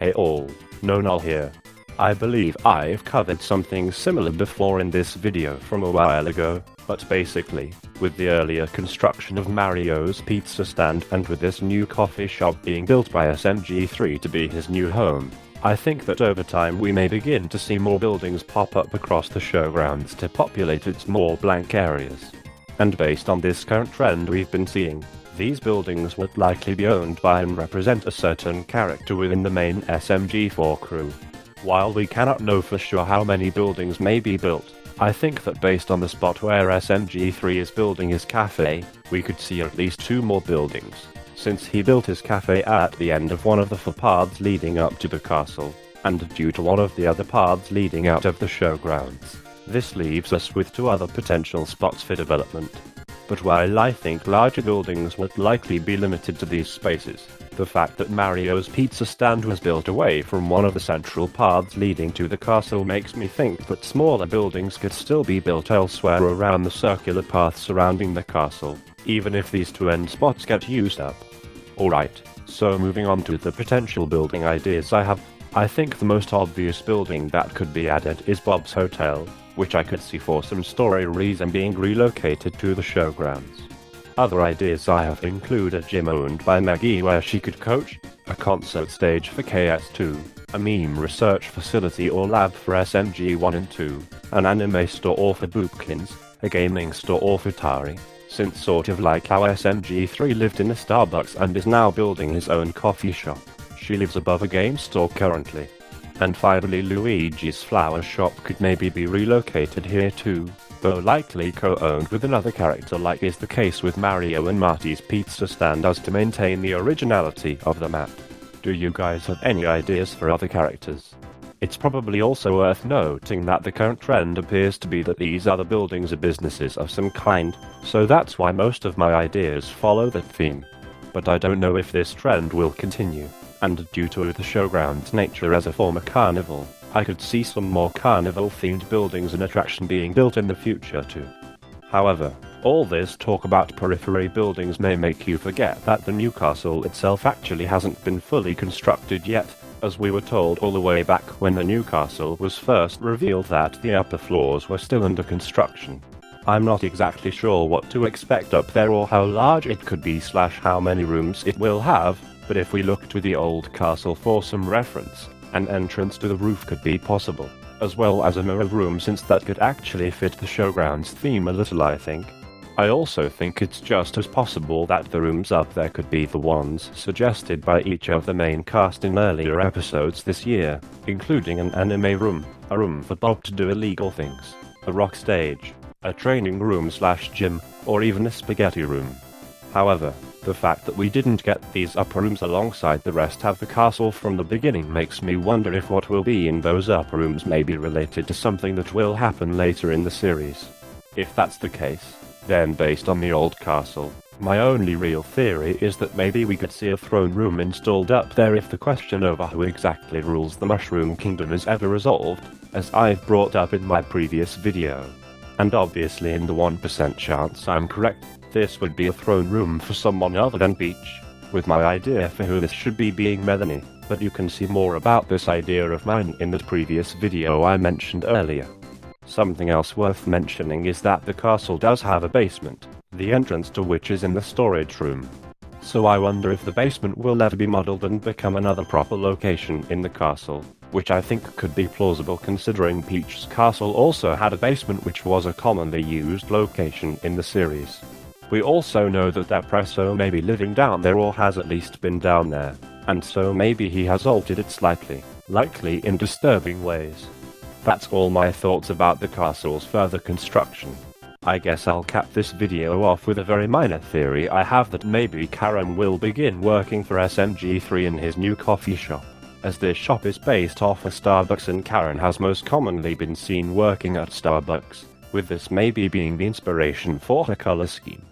Hey all, no null here. I believe I've covered something similar before in this video from a while ago, but basically, with the earlier construction of Mario's pizza stand and with this new coffee shop being built by SMG4 to be his new home, I think that over time we may begin to see more buildings pop up across the showgrounds to populate its more blank areas. And based on this current trend we've been seeing, these buildings would likely be owned by and represent a certain character within the main SMG4 crew. While we cannot know for sure how many buildings may be built, I think that based on the spot where SMG4 is building his cafe, we could see at least 2 more buildings, since he built his cafe at the end of one of the 4 paths leading up to the castle, and due to one of the other paths leading out of the showgrounds. This leaves us with 2 other potential spots for development. But while I think larger buildings would likely be limited to these spaces, the fact that Mario's pizza stand was built away from one of the central paths leading to the castle makes me think that smaller buildings could still be built elsewhere around the circular path surrounding the castle, even if these 2 end spots get used up. Alright, so moving on to the potential building ideas I have, I think the most obvious building that could be added is Bob's Hotel, which I could see for some story reason being relocated to the showgrounds. Other ideas I have include a gym owned by Maggie where she could coach, a concert stage for KS2, a meme research facility or lab for SMG1 and 2, an anime store for Boopkins, a gaming store for Atari, since sort of like how SMG3 lived in a Starbucks and is now building his own coffee shop, she lives above a game store currently. And finally Luigi's flower shop could maybe be relocated here too, though likely co-owned with another character like is the case with Mario and Marty's pizza stand as to maintain the originality of the map. Do you guys have any ideas for other characters? It's probably also worth noting that the current trend appears to be that these other buildings are businesses of some kind, so that's why most of my ideas follow that theme. But I don't know if this trend will continue. And due to the showground's nature as a former carnival, I could see some more carnival-themed buildings and attraction being built in the future too. However, all this talk about periphery buildings may make you forget that the new castle itself actually hasn't been fully constructed yet, as we were told all the way back when the new castle was first revealed that the upper floors were still under construction. I'm not exactly sure what to expect up there or how large it could be / how many rooms it will have, but if we look to the old castle for some reference, an entrance to the roof could be possible, as well as a mirror room since that could actually fit the showgrounds theme a little I think. I also think it's just as possible that the rooms up there could be the ones suggested by each of the main cast in earlier episodes this year, including an anime room, a room for Bob to do illegal things, a rock stage, a training room / gym, or even a spaghetti room. However, the fact that we didn't get these upper rooms alongside the rest of the castle from the beginning makes me wonder if what will be in those upper rooms may be related to something that will happen later in the series. If that's the case, then based on the old castle, my only real theory is that maybe we could see a throne room installed up there if the question over who exactly rules the Mushroom Kingdom is ever resolved, as I've brought up in my previous video. And obviously in the 1% chance I'm correct, this would be a throne room for someone other than Peach, with my idea for who this should be being Melanie, but you can see more about this idea of mine in the previous video I mentioned earlier. Something else worth mentioning is that the castle does have a basement, the entrance to which is in the storage room. So I wonder if the basement will ever be modeled and become another proper location in the castle, which I think could be plausible considering Peach's castle also had a basement which was a commonly used location in the series. We also know that Depresso may be living down there or has at least been down there, and so maybe he has altered it slightly, likely in disturbing ways. That's all my thoughts about the castle's further construction. I guess I'll cap this video off with a very minor theory I have that maybe Karen will begin working for SMG4 in his new coffee shop, as this shop is based off a Starbucks and Karen has most commonly been seen working at Starbucks, with this maybe being the inspiration for her color scheme.